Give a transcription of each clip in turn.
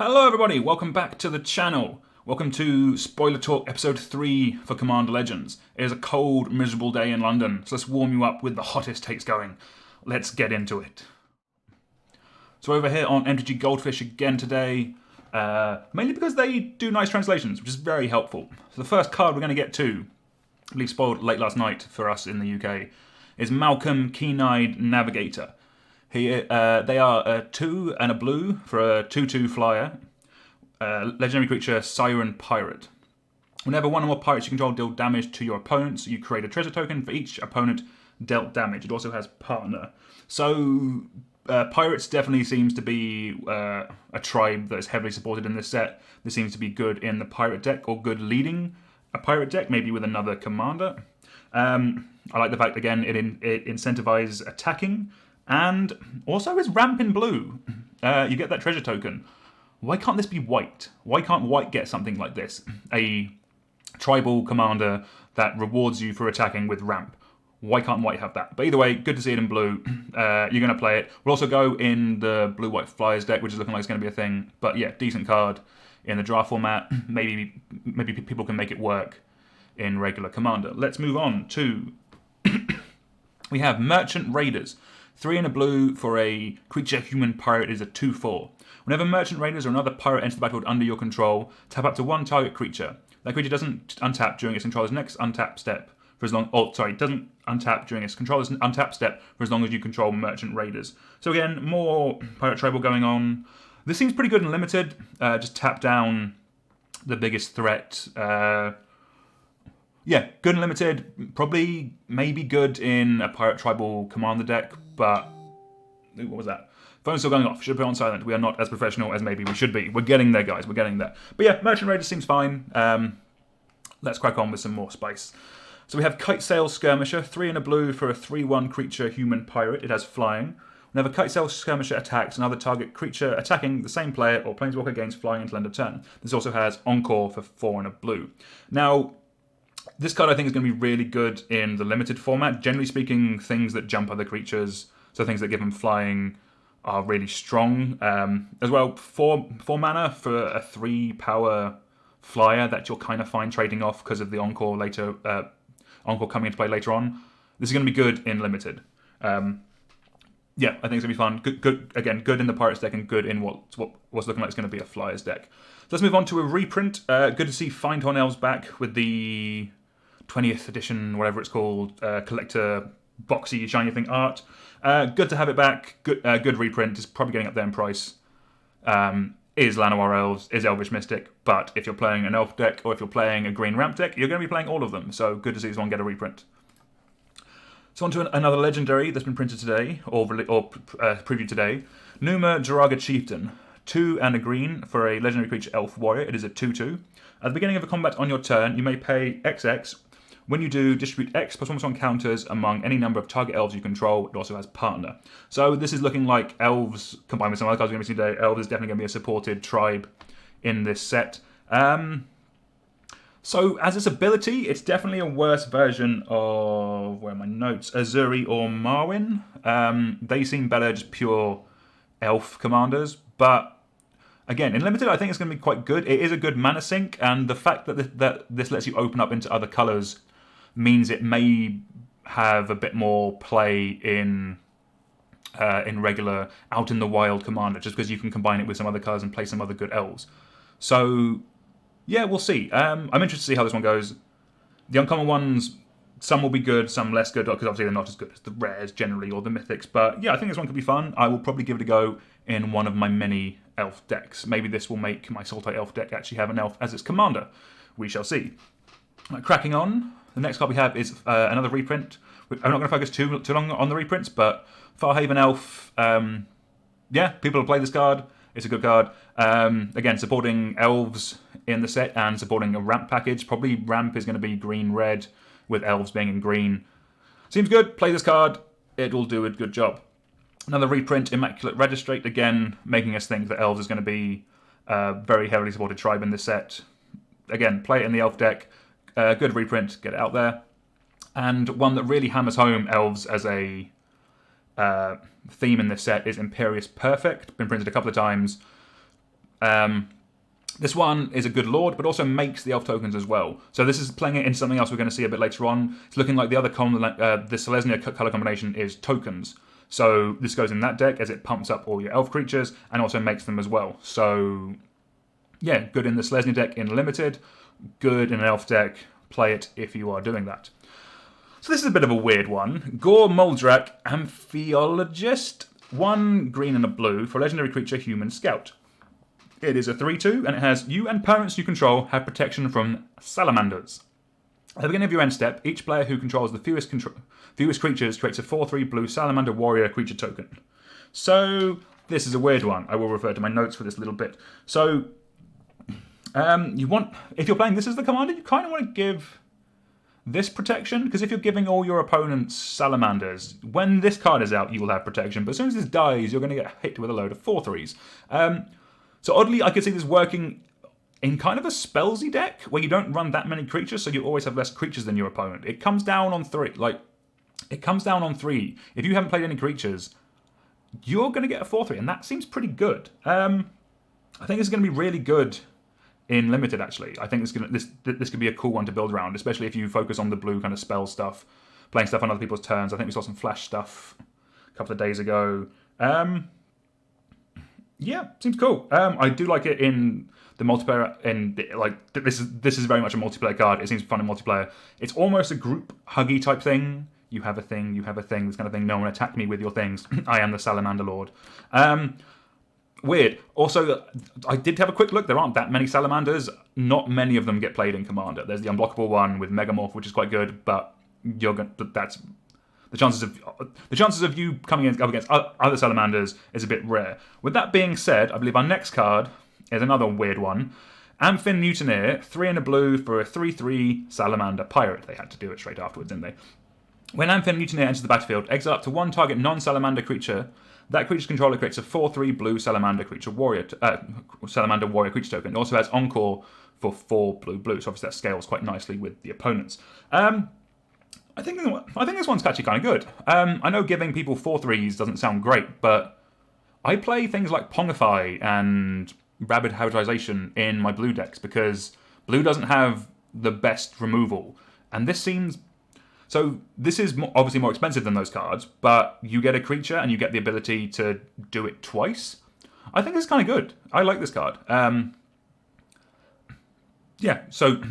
Hello everybody, welcome back to the channel. Welcome to Spoiler Talk episode 3 for Commander Legends. It is a cold, miserable day in London, so let's warm you up with the hottest takes going. Let's get into it. So over here on MTG Goldfish again today, mainly because they do nice translations, which is very helpful. So the first card we're going to get to, I believe spoiled late last night for us in the UK, is Malcolm Keen-Eyed Navigator. They are a 2 and a blue for a 2/2 flyer. Legendary creature Siren Pirate. Whenever one or more pirates you control deal damage to your opponents, you create a treasure token for each opponent dealt damage. It also has partner. So pirates definitely seems to be a tribe that is heavily supported in this set. This seems to be good in the pirate deck, or good leading a pirate deck, maybe with another commander. I like the fact, again, it incentivizes attacking. And also is ramp in blue. You get that treasure token. Why can't this be white? Why can't white get something like this? A tribal commander that rewards you for attacking with ramp. Why can't white have that? But either way, good to see it in blue. You're going to play it. We'll also go in the blue-white flyers deck, which is looking like it's going to be a thing. But yeah, decent card in the draft format. Maybe people can make it work in regular commander. Let's move on to... we have Merchant Raiders. 3 and a blue for a creature human pirate is a 2/4. Whenever Merchant Raiders or another pirate enter the battlefield under your control, tap up to one target creature. That creature doesn't untap during its controller's next untap step for as long. Doesn't untap during its controller's untap step for as long as you control Merchant Raiders. So again, more pirate tribal going on. This seems pretty good in limited. Just tap down the biggest threat. Yeah, good and limited. Probably, maybe good in a pirate tribal commander deck, but what was that? Phone's still going off. Should put it on silent. We are not as professional as maybe we should be. We're getting there, guys. We're getting there. But yeah, Merchant Raiders seems fine. Let's crack on with some more spice. So we have Kite Sail Skirmisher, 3 and a blue for a 3/1 creature human pirate. It has flying. Whenever Kite Sail Skirmisher attacks another target creature attacking the same player or planeswalker gains flying until end of turn. This also has Encore for 4 and a blue. Now, this card I think is going to be really good in the limited format. Generally speaking, things that jump other creatures, so things that give them flying, are really strong. As well, 4 mana for a 3 power flyer that you'll kind of find trading off because of the Encore later, Encore coming into play later on. This is going to be good in limited. Yeah, I think it's going to be fun. Good again, good in the Pirates deck and good in what's looking like it's going to be a Flyers deck. So let's move on to a reprint. Good to see Findhorn Elves back with the 20th edition, whatever it's called, collector boxy shiny thing art. Good to have it back. Good reprint. It's probably getting up there in price. Is Llanowar Elves, is Elvish Mystic, but if you're playing an Elf deck or if you're playing a green ramp deck, you're going to be playing all of them. So good to see this one get a reprint. So on to another legendary that's been printed today, or previewed today. Numadraga Chieftain. 2 and a green for a legendary creature elf warrior. It is a 2/2. At the beginning of a combat on your turn, you may pay XX. When you do, distribute X +1/+1 counters among any number of target elves you control. It also has partner. So this is looking like elves, combined with some other cards we're going to see today. Elves is definitely going to be a supported tribe in this set. So as its ability, it's definitely a worse version of, where are my notes, Azuri or Marwyn. They seem better, just pure elf commanders. But again, in limited, I think it's going to be quite good. It is a good mana sink, and the fact that this lets you open up into other colours means it may have a bit more play in regular, out in the wild commander, just because you can combine it with some other colours and play some other good elves. So yeah, we'll see. I'm interested to see how this one goes. The uncommon ones, some will be good, some less good, because obviously they're not as good as the rares generally or the mythics. But yeah, I think this one could be fun. I will probably give it a go in one of my many elf decks. Maybe this will make my Sultai elf deck actually have an elf as its commander. We shall see. Right, cracking on. The next card we have is another reprint. I'm not going to focus too long on the reprints, but Farhaven Elf. Yeah, people will play this card. It's a good card. Again, supporting elves in the set and supporting a ramp package. Probably ramp is going to be green-red with elves being in green. Seems good. Play this card. It'll do a good job. Another reprint, Immaculate Registrate. Again, making us think that elves is going to be a very heavily supported tribe in this set. Again, play it in the elf deck. Good reprint. Get it out there. And one that really hammers home elves as a theme in this set is Imperius Perfect. Been printed a couple of times. This one is a good lord, but also makes the elf tokens as well. So this is playing it in something else we're going to see a bit later on. It's looking like the other the Selesnya color combination is tokens. So this goes in that deck as it pumps up all your elf creatures and also makes them as well. So yeah, good in the Selesnya deck in limited, good in an elf deck. Play it if you are doing that. So this is a bit of a weird one. Gore Moldrak Amphiologist. 1 green and a blue for a legendary creature human scout. It is a 3/2, and it has you and parents you control have protection from salamanders. At the beginning of your end step, each player who controls the fewest creatures creates a 4/3 blue salamander warrior creature token. So this is a weird one. I will refer to my notes for this little bit. So if you're playing this as the commander, you kind of want to give this protection, because if you're giving all your opponents salamanders, when this card is out, you will have protection. But as soon as this dies, you're going to get hit with a load of 4/3s. So oddly, I could see this working in kind of a spellsy deck where you don't run that many creatures, so you always have less creatures than your opponent. It comes down on 3. If you haven't played any creatures, you're going to get a 4/3, and that seems pretty good. I think it's going to be really good in limited. Actually, I think this could be a cool one to build around, especially if you focus on the blue kind of spell stuff, playing stuff on other people's turns. I think we saw some flash stuff a couple of days ago. Yeah, seems cool. I do like it in the multiplayer, and this is very much a multiplayer card. It seems fun in multiplayer. It's almost a group huggy type thing. You have a thing, this kind of thing. No one attack me with your things. I am the Salamander Lord. Weird. Also, I did have a quick look. There aren't that many salamanders. Not many of them get played in Commander. There's the unblockable one with Megamorph, which is quite good, but that's the chances of you coming up against other salamanders is a bit rare. With that being said, I believe our next card is another weird one. Amphin Mutinier, 3 and a blue for a 3/3 salamander pirate. They had to do it straight afterwards, didn't they? When Amphin Mutinier enters the battlefield, exile up to 1 target non-salamander creature. That creature's controller creates a 4/3 blue salamander warrior creature token. It also has Encore for 4 blue. So obviously that scales quite nicely with the opponents. I think this one's actually kind of good. I know giving people 4/3s doesn't sound great, but I play things like Pongify and Rabid Hybridization in my blue decks because blue doesn't have the best removal, and this seems... So this is obviously more expensive than those cards, but you get a creature and you get the ability to do it twice. I think this is kind of good. I like this card. Yeah, so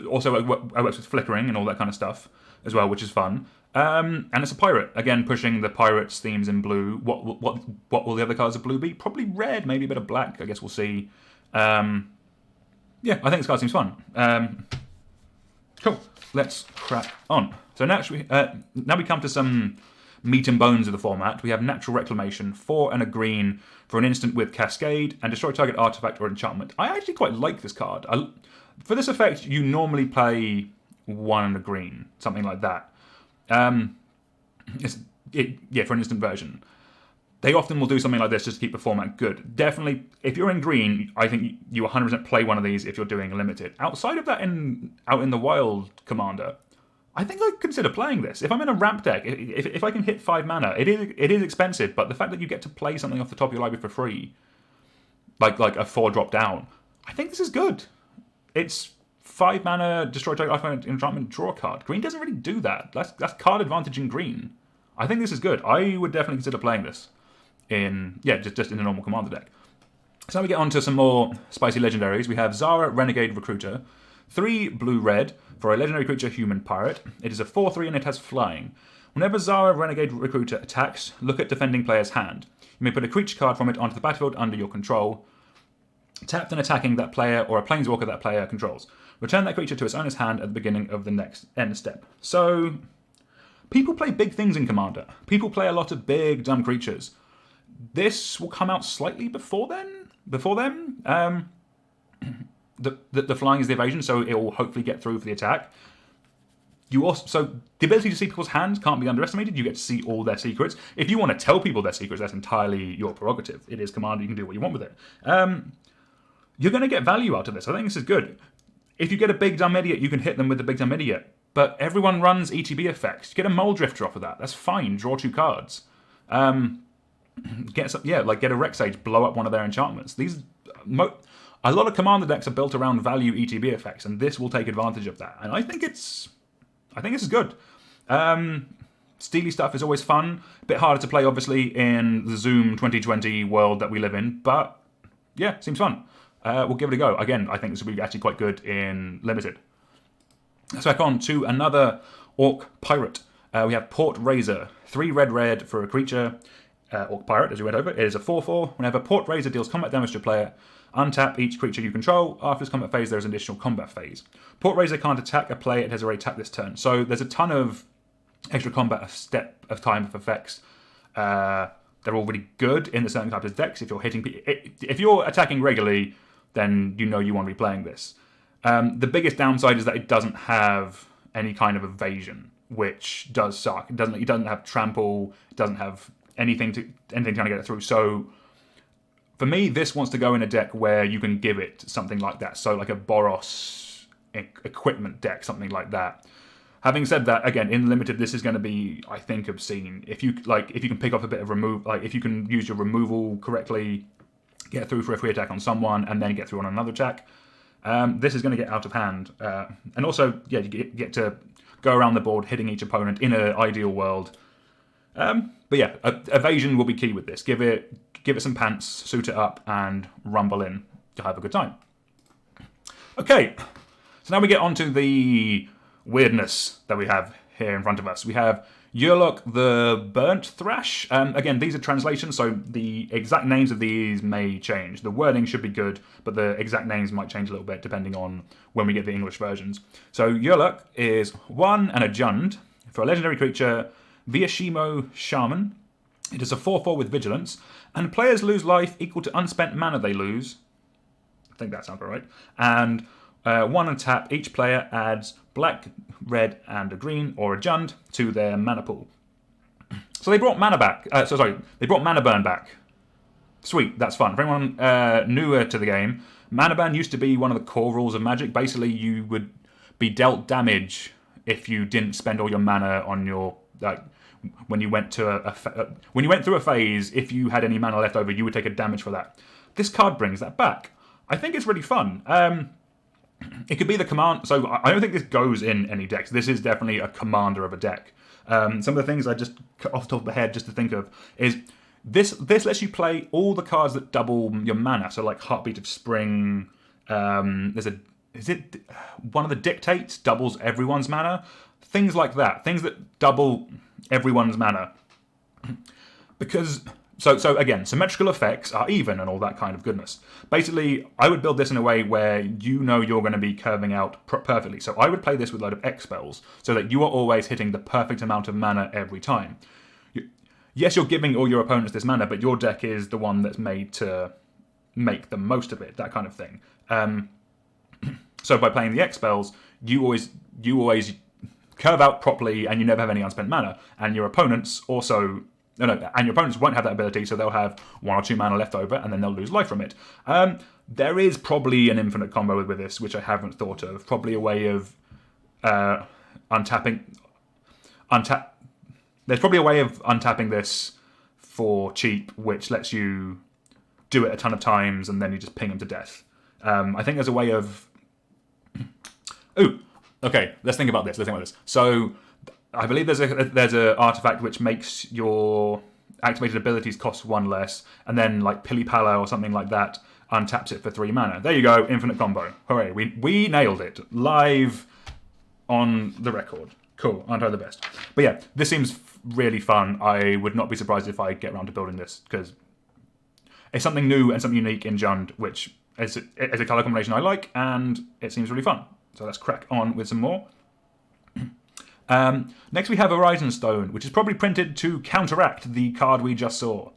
also it works with flickering and all that kind of stuff as well, which is fun. And it's a pirate. Again, pushing the pirates themes in blue. What will the other cards of blue be? Probably red, maybe a bit of black. I guess we'll see. Yeah, I think this card seems fun. Cool. Let's crack on. So now we come to some meat and bones of the format. We have Natural Reclamation, 4 and a green for an instant with Cascade, and destroy target artifact or enchantment. I actually quite like this card. For this effect, you normally play 1 and a green, something like that. For an instant version. They often will do something like this just to keep the format good. Definitely, if you're in green, I think you 100% play one of these if you're doing a limited. Outside of that, out in the wild Commander, I think I'd consider playing this. If I'm in a ramp deck, if I can hit 5 mana, it is expensive, but the fact that you get to play something off the top of your library for free, like a 4 drop down, I think this is good. It's 5 mana, destroy target artifact, enchantment, draw a card. Green doesn't really do that. That's card advantage in green. I think this is good. I would definitely consider playing this just in a normal Commander deck. So now we get on to some more spicy legendaries. We have Zara, Renegade Recruiter, 3 blue-red for a legendary creature human pirate. It is a 4/3 and it has flying. Whenever Zara, Renegade Recruiter attacks, look at defending player's hand. You may put a creature card from it onto the battlefield under your control, tapped and attacking that player or a planeswalker that player controls. Return that creature to its owner's hand at the beginning of the next end step. So, people play big things in Commander. People play a lot of big, dumb creatures. This will come out slightly before then. The flying is the evasion, so it will hopefully get through for the attack. So the ability to see people's hands can't be underestimated. You get to see all their secrets. If you want to tell people their secrets, that's entirely your prerogative. It is Commander, you can do what you want with it. You're going to get value out of this. I think this is good. If you get a big dumb idiot, you can hit them with the big dumb idiot. But everyone runs ETB effects. You get a Mole Drifter off of that. That's fine. Draw 2 cards. get some, yeah, like get a Rex Sage, blow up one of their enchantments. A lot of commander decks are built around value ETB effects, and this will take advantage of that. And I think this is good. Steely stuff is always fun. A bit harder to play, obviously, in the Zoom 2020 world that we live in, but yeah, seems fun. We'll give it a go. Again, I think this will be actually quite good in Limited. Let's back on to another Orc Pirate. We have Port Razor. 3 red for a creature. Orc Pirate, as we went over. It is a 4/4. Whenever Port Razor deals combat damage to a player, untap each creature you control. After its combat phase, there is an additional combat phase. Port Razor can't attack a player it has already tapped this turn. So there's a ton of extra combat step of time of effects. They're all really good in the certain types of decks. If you're attacking regularly, then you know you want to be playing this. The biggest downside is that it doesn't have any kind of evasion, which does suck. It doesn't have trample. It doesn't have anything trying to get it through. So for me, this wants to go in a deck where you can give it something like that. So like a Boros equipment deck, something like that. Having said that, again, in Limited, this is going to be, I think, obscene. If you can pick up a bit of remove, like if you can use your removal correctly, get through for a free attack on someone, and then get through on another attack, this is going to get out of hand. And also, yeah, you get to go around the board hitting each opponent in an ideal world. But yeah, evasion will be key with this. Give it some pants, suit it up, and rumble in to have a good time. Okay, so now we get on to the weirdness that we have here in front of us. We have Urlock the Burnt Thrash. Again, these are translations, so the exact names of these may change. The wording should be good, but the exact names might change a little bit depending on when we get the English versions. So Urlock is 1 and a Jund for a legendary creature, Viashimo Shaman. It is a 4/4 with Vigilance, and players lose life equal to unspent mana they lose. I think that sounds right. And 1 and tap, each player adds black, red, and a green, or a Jund, to their mana pool. So they brought mana back. They brought mana burn back. Sweet, that's fun. For anyone newer to the game, mana burn used to be one of the core rules of Magic. Basically, you would be dealt damage if you didn't spend all your mana on your when you went through a phase. If you had any mana left over, you would take a damage for that. This card brings that back. I think it's really fun. It could be the command. So I don't think this goes in any decks. This is definitely a commander of a deck. Some of the things I just cut off the top of the head just to think of is this lets you play all the cards that double your mana. So like Heartbeat of Spring. One of the dictates doubles everyone's mana? Things like that. Things that double everyone's mana. Because So again, symmetrical effects are even and all that kind of goodness. Basically, I would build this in a way where you know you're going to be curving out perfectly. So I would play this with a load of X spells so that you are always hitting the perfect amount of mana every time. Yes, you're giving all your opponents this mana, but your deck is the one that's made to make the most of it, that kind of thing. So by playing the X spells, you always curve out properly and you never have any unspent mana. And your opponents also... and your opponents won't have that ability, so they'll have 1 or 2 mana left over, and then they'll lose life from it. There is probably an infinite combo with this, which I haven't thought of. Probably a way of untapping... There's probably a way of untapping this for cheap, which lets you do it a ton of times, and then you just ping them to death. I think there's a way of... Ooh, okay, let's think about this. So... I believe there's a artifact which makes your activated abilities cost 1 less, and then like Pilipala or something like that untaps it for 3 mana. There you go, infinite combo. Hooray, we nailed it. Live on the record. Cool, aren't I the best? But yeah, this seems really fun. I would not be surprised if I get around to building this, because it's something new and something unique in Jund, which is a colour combination I like, and it seems really fun. So let's crack on with some more. Next we have Ryzen Stone, which is probably printed to counteract the card we just saw.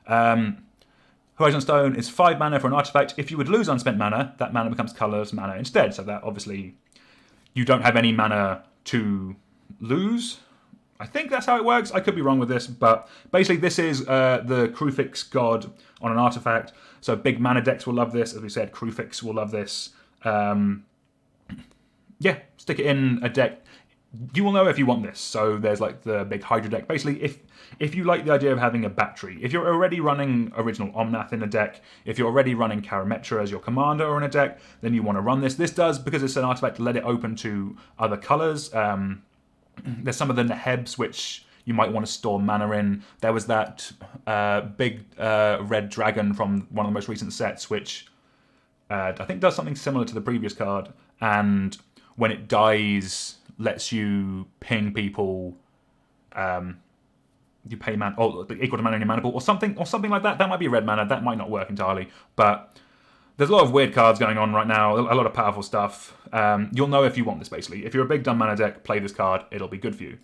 Horizon Stone is 5 mana for an artifact. If you would lose unspent mana, that mana becomes colourless mana instead. So that obviously you don't have any mana to lose. I think that's how it works. I could be wrong with this, but basically this is the Crufix God on an artifact. So big mana decks will love this. As we said, Crufix will love this. Yeah, stick it in a deck. you will know if you want this. So there's like the big Hydra deck. Basically, if you like the idea of having a battery, if you're already running original Omnath in a deck, if you're already running Karametra as your commander or in a deck, then you want to run this. This does, because it's an artifact, let it open to other colors. There's some of the Nehebs which you might want to store mana in. There was that big red dragon from one of the most recent sets, which I think does something similar to the previous card, and when it dies, lets you ping people. You pay mana, equal to mana in your mana pool, or something like that. That might be red mana. That might not work entirely, but there's a lot of weird cards going on right now. A lot of powerful stuff. You'll know if you want this. Basically, if you're a big dumb mana deck, play this card. It'll be good for you.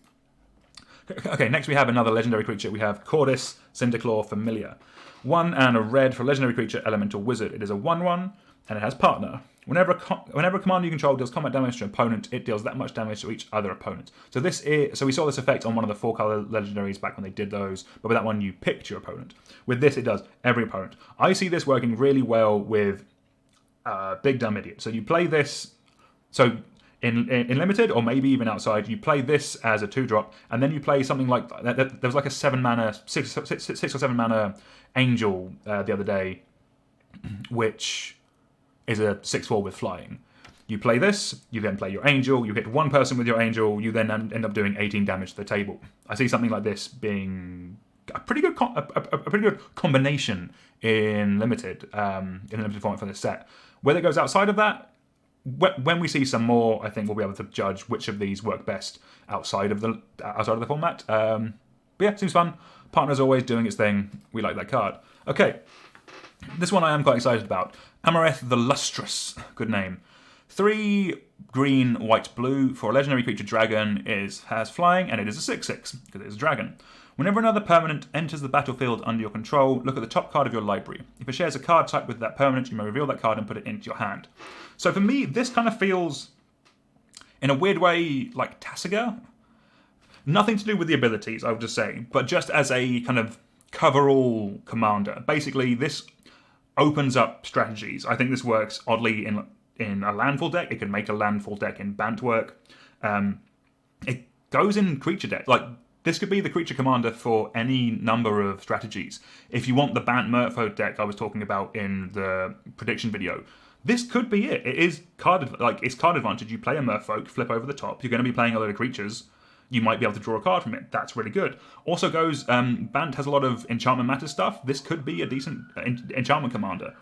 Okay, next we have another legendary creature. We have Cordis Cinderclaw Familiar. 1 and a red for legendary creature, elemental wizard. It is a 1/1 and it has partner. Whenever a commander you control deals combat damage to an opponent, it deals that much damage to each other opponent. So we saw this effect on one of the 4-color legendaries back when they did those, but with that one you picked your opponent. With this, it does every opponent. I see this working really well with Big Dumb Idiot. So you play this. So in limited, or maybe even outside, you play this as a 2-drop, and then you play something like there was like a 6 or 7 mana angel the other day, which is a 6/4 with flying. You play this, you then play your angel, you hit one person with your angel, you then end up doing 18 damage to the table. I see something like this being a pretty good combination in limited format for this set. Whether it goes outside of that, when we see some more, I think we'll be able to judge which of these work best outside of the format. But yeah, seems fun. Partner's always doing its thing. We like that card. Okay, this one I am quite excited about. Amareth the Lustrous. Good name. 3 green, white, blue for a legendary creature dragon. Has flying, and it is a 6/6 because it is a dragon. Whenever another permanent enters the battlefield under your control, look at the top card of your library. If it shares a card type with that permanent, you may reveal that card and put it into your hand. So for me, this kind of feels, in a weird way, like Tasigur. Nothing to do with the abilities, I would just say, but just as a kind of coverall commander. Basically, this opens up strategies. I think this works oddly in a landfall deck. It can make a landfall deck in Bant work. It goes in creature deck. Like, this could be the creature commander for any number of strategies. If you want the Bant Merfolk deck I was talking about in the prediction video, this could be it. It is it's card advantage. You play a Merfolk, flip over the top. You're going to be playing a load of creatures. You might be able to draw a card from it. That's really good. Also goes, Bant has a lot of enchantment matter stuff. This could be a decent enchantment commander.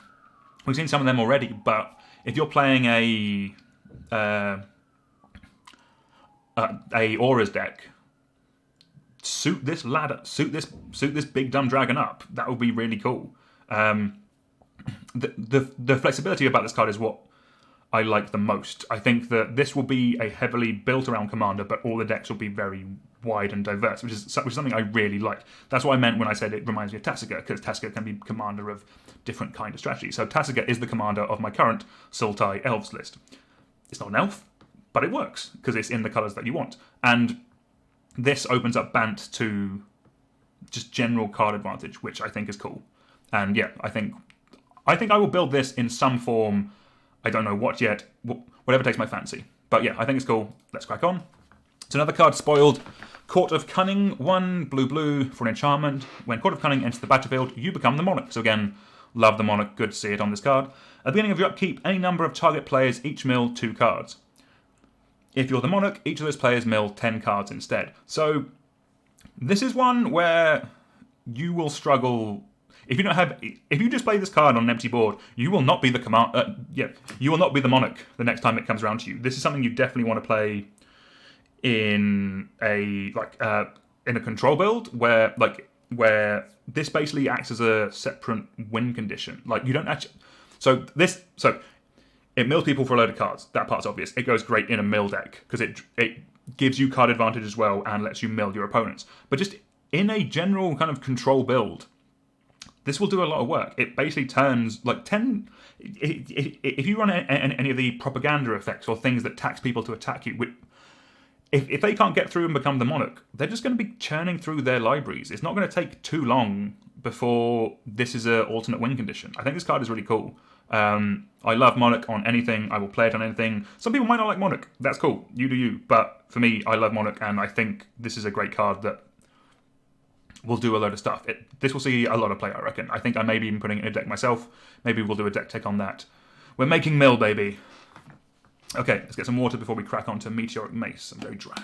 We've seen some of them already, but if you're playing a Auras deck, suit this big dumb dragon up. That would be really cool. The flexibility about this card is what I like the most. I think that this will be a heavily built around commander, but all the decks will be very wide and diverse, which is something I really like. That's what I meant when I said it reminds me of Tasigur, because Tasigur can be commander of different kind of strategies. So Tasigur is the commander of my current Sultai Elves list. It's not an elf, but it works because it's in the colours that you want. And this opens up Bant to just general card advantage, which I think is cool. And yeah, I think I will build this in some form. I don't know what yet. Whatever takes my fancy. But yeah, I think it's cool. Let's crack on. It's another card spoiled. Court of Cunning, 1 blue for an enchantment. When Court of Cunning enters the battlefield, you become the Monarch. So again, love the Monarch. Good to see it on this card. At the beginning of your upkeep, any number of target players each mill 2 cards. If you're the Monarch, each of those players mill 10 cards instead. So this is one where you will struggle. If you just play this card on an empty board, you will not be the you will not be the Monarch the next time it comes around to you. This is something you definitely want to play in a control build where this basically acts as a separate win condition. Like, you don't actually. So it mills people for a load of cards. That part's obvious. It goes great in a mill deck because it gives you card advantage as well and lets you mill your opponents. But just in a general kind of control build, this will do a lot of work. It basically turns like 10. If you run any of the propaganda effects or things that tax people to attack you, if they can't get through and become the Monarch, they're just going to be churning through their libraries. It's not going to take too long before this is an alternate win condition. I think this card is really cool. I love Monarch on anything. I will play it on anything. Some people might not like Monarch. That's cool. You do you. But for me, I love Monarch, and I think this is a great card that will do a load of stuff. This will see a lot of play, I reckon. I think I may be even putting it in a deck myself. Maybe we'll do a deck take on that. We're making mill, baby. Okay, let's get some water before we crack on to Meteoric Mace. I'm very dry.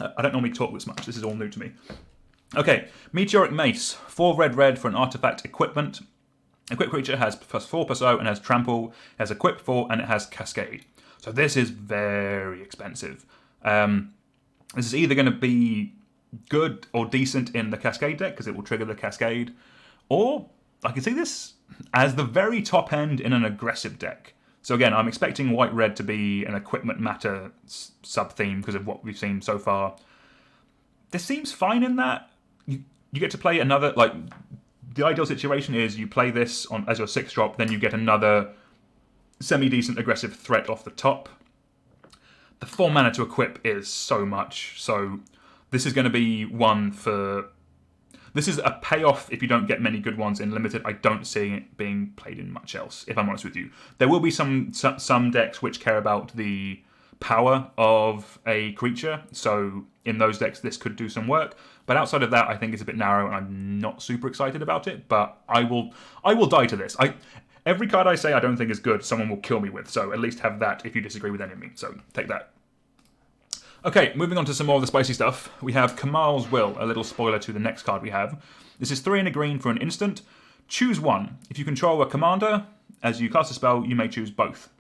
I don't normally talk this much. This is all new to me. Okay, Meteoric Mace. 4 red for an artifact equipment. Equipped creature has +4/+0 and has trample, has equip 4, and it has cascade. So this is very expensive. This is either going to be good or decent in the cascade deck because it will trigger the cascade, or I can see this as the very top end in an aggressive deck. So again, I'm expecting white-red to be an equipment matter sub-theme because of what we've seen so far. This seems fine in that. You get to play another, like, the ideal situation is you play this on as your 6th drop, then you get another semi-decent aggressive threat off the top. The 4 mana to equip is so much, so this is going to be one for... This is a payoff if you don't get many good ones in Limited. I don't see it being played in much else, if I'm honest with you. There will be some decks which care about the power of a creature, so in those decks this could do some work. But outside of that, I think it's a bit narrow, and I'm not super excited about it. But I will die to this. Every card I say I don't think is good, someone will kill me with. So at least have that if you disagree with any of me. So take that. Okay, moving on to some more of the spicy stuff. We have Kamals Will, a little spoiler to the next card we have. This is 3 and a green for an instant. Choose one. If you control a commander, as you cast a spell, you may choose both.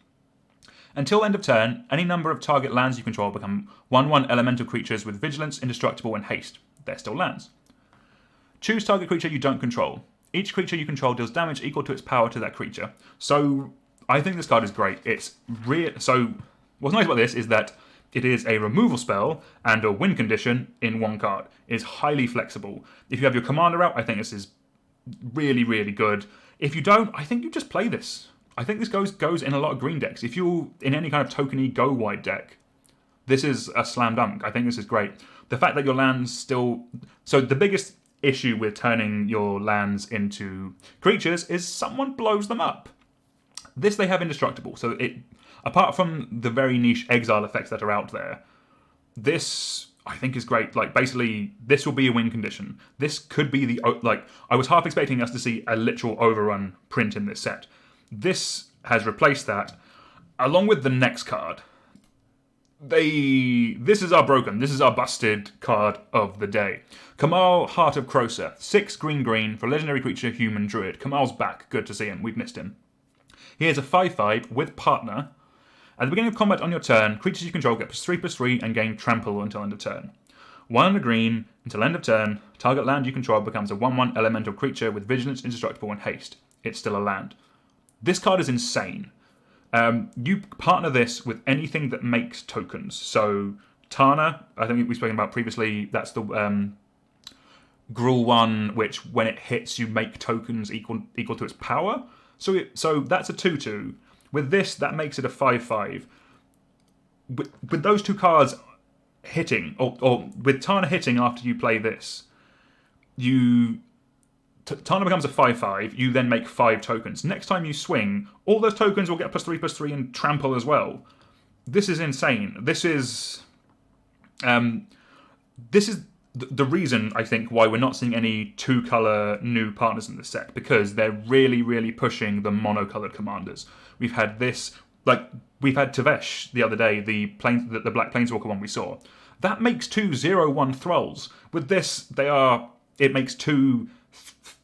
Until end of turn, any number of target lands you control become 1/1 elemental creatures with vigilance, indestructible, and haste. They're still lands. Choose target creature you don't control. Each creature you control deals damage equal to its power to that creature. So, I think this card is great. So, what's nice about this is that it is a removal spell and a win condition in one card. It's highly flexible. If you have your commander out, I think this is really, really good. If you don't, I think you just play this. I think this goes in a lot of green decks. If you're in any kind of tokeny go-wide deck, this is a slam dunk. I think this is great. The fact that your lands still... So the biggest issue with turning your lands into creatures is someone blows them up. This they have indestructible, so apart from the very niche exile effects that are out there, this I think is great. Like, basically, this will be a win condition. This could be the... Like, I was half expecting us to see a literal overrun print in this set. This has replaced that, along with the next card. This is our broken. This is our busted card of the day. Kamal, Heart of Crosa. 6 green for legendary creature, human druid. Kamal's back. Good to see him. We've missed him. He is a 5/5 with partner. At the beginning of combat on your turn, creatures you control get +3/+3 and gain trample until end of turn. 1 and a green until end of turn. Target land you control becomes a 1/1 elemental creature with vigilance, indestructible, and haste. It's still a land. This card is insane. You partner this with anything that makes tokens. So Tana, I think we've spoken about previously. That's the Gruul one, which when it hits, you make tokens equal to its power. So that's a 2/2. With this, that makes it a 5/5. With those two cards hitting, or with Tana hitting after you play this, Tana becomes a 5/5, you then make 5 tokens. Next time you swing, all those tokens will get +3/+3 and trample as well. This is insane. This is the reason, I think, why we're not seeing any 2-color new partners in this set, because they're really, really pushing the mono-colored commanders. We've had this, we've had Tavesh the other day, the Black Planeswalker one we saw. That makes 2 0/1 thralls. With this, it makes 2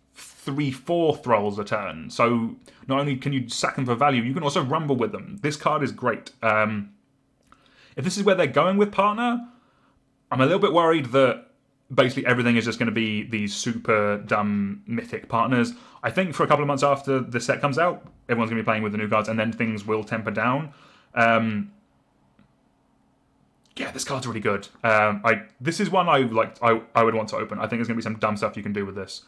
3/4 thralls a turn. So not only can you sack them for value, you can also rumble with them. This card is great. If this is where they're going with partner, I'm a little bit worried that basically everything is just going to be these super dumb mythic partners. I think for a couple of months after the set comes out, everyone's going to be playing with the new cards, and then things will temper down. Yeah, this card's really good. This is one I would want to open. I think there's going to be some dumb stuff you can do with this.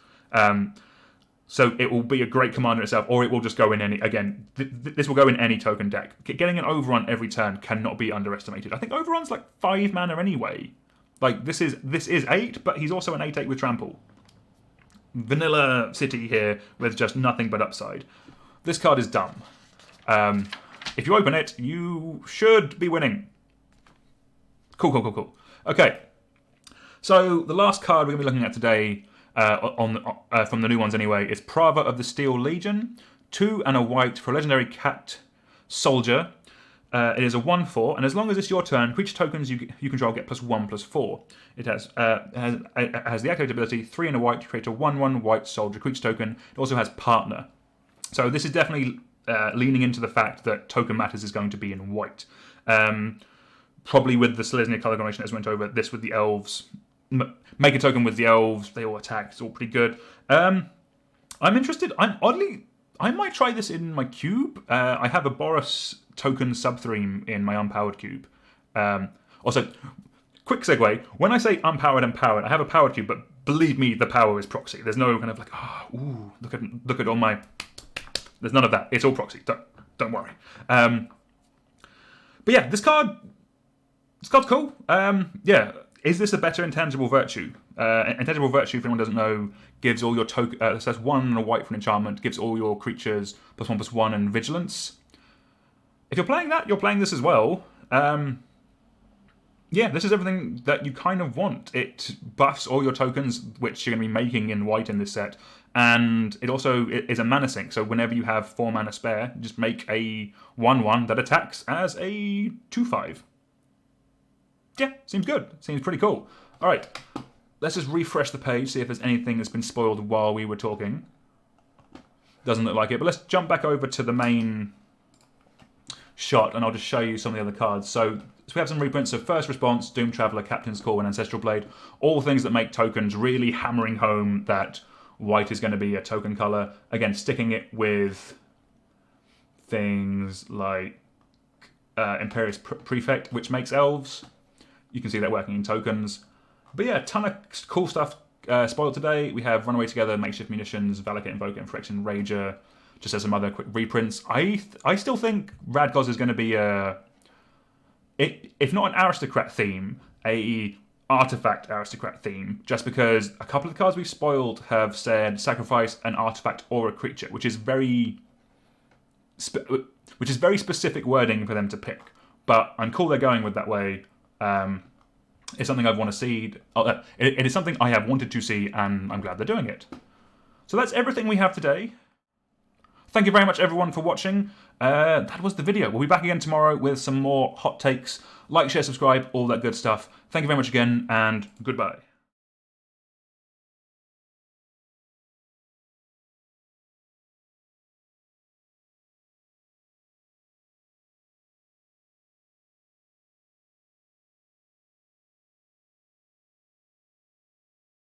So it will be a great commander itself, or it will just go in any... Again, this will go in any token deck. Getting an overrun every turn cannot be underestimated. I think overrun's 5 mana anyway. This is 8, but he's also an 8/8 with trample. vanilla city here with just nothing but upside. This card is dumb. If you open it, you should be winning. Cool. Okay, so the last card we're going to be looking at today, from the new ones anyway, is Prava of the Steel Legion. 2 and a white for a legendary cat soldier. It is a 1/4, and as long as it's your turn, creature tokens you control get +1/+4. It has the activate ability 3 and a white to create a 1/1 white soldier creature token. It also has partner. So this is definitely leaning into the fact that token matters is going to be in white. Probably with the Selesnya color combination as went over this with the elves. Make a token with the elves. They all attack. It's all pretty good. I'm interested. I might try this in my cube. I have a Boris token sub-theme in my unpowered cube. Also, quick segue. When I say unpowered and powered, I have a powered cube, but believe me, the power is proxy. There's no kind of like, look at all my... There's none of that. It's all proxy. Don't worry. But yeah, this card's cool. Yeah. Is this a better Intangible Virtue? Intangible Virtue, if anyone doesn't know, gives all your token. Says 1 and a white for an enchantment. Gives all your creatures +1/+1 and vigilance. If you're playing that, you're playing this as well. Yeah, this is everything that you kind of want. It buffs all your tokens, which you're going to be making in white in this set, and it also is a mana sink. So whenever you have 4 mana spare, just make a 1/1 that attacks as a 2/5. Yeah, seems good. Seems pretty cool. All right, let's just refresh the page, see if there's anything that's been spoiled while we were talking. Doesn't look like it, but let's jump back over to the main shot, and I'll just show you some of the other cards. So we have some reprints of First Response, Doom Traveler, Captain's Call, and Ancestral Blade. All things that make tokens, really hammering home that white is going to be a token color. Again, sticking it with things like Imperius Prefect, which makes elves. You can see that working in tokens. But yeah, a ton of cool stuff spoiled today. We have Runaway Together, Makeshift Munitions, Valakut Invoker, Infection, Rager, just as some other quick reprints. I still think Radgoz is going to be if not an aristocrat theme, a artifact aristocrat theme, just because a couple of the cards we've spoiled have said sacrifice an artifact or a creature, which is very specific wording for them to pick. But I'm cool they're going with that way. It's something I've want to see. It is something I have wanted to see, and I'm glad they're doing it. So that's everything we have today. Thank you very much, everyone, for watching. That was the video. We'll be back again tomorrow with some more hot takes. Like, share, subscribe, all that good stuff. Thank you very much again, and goodbye.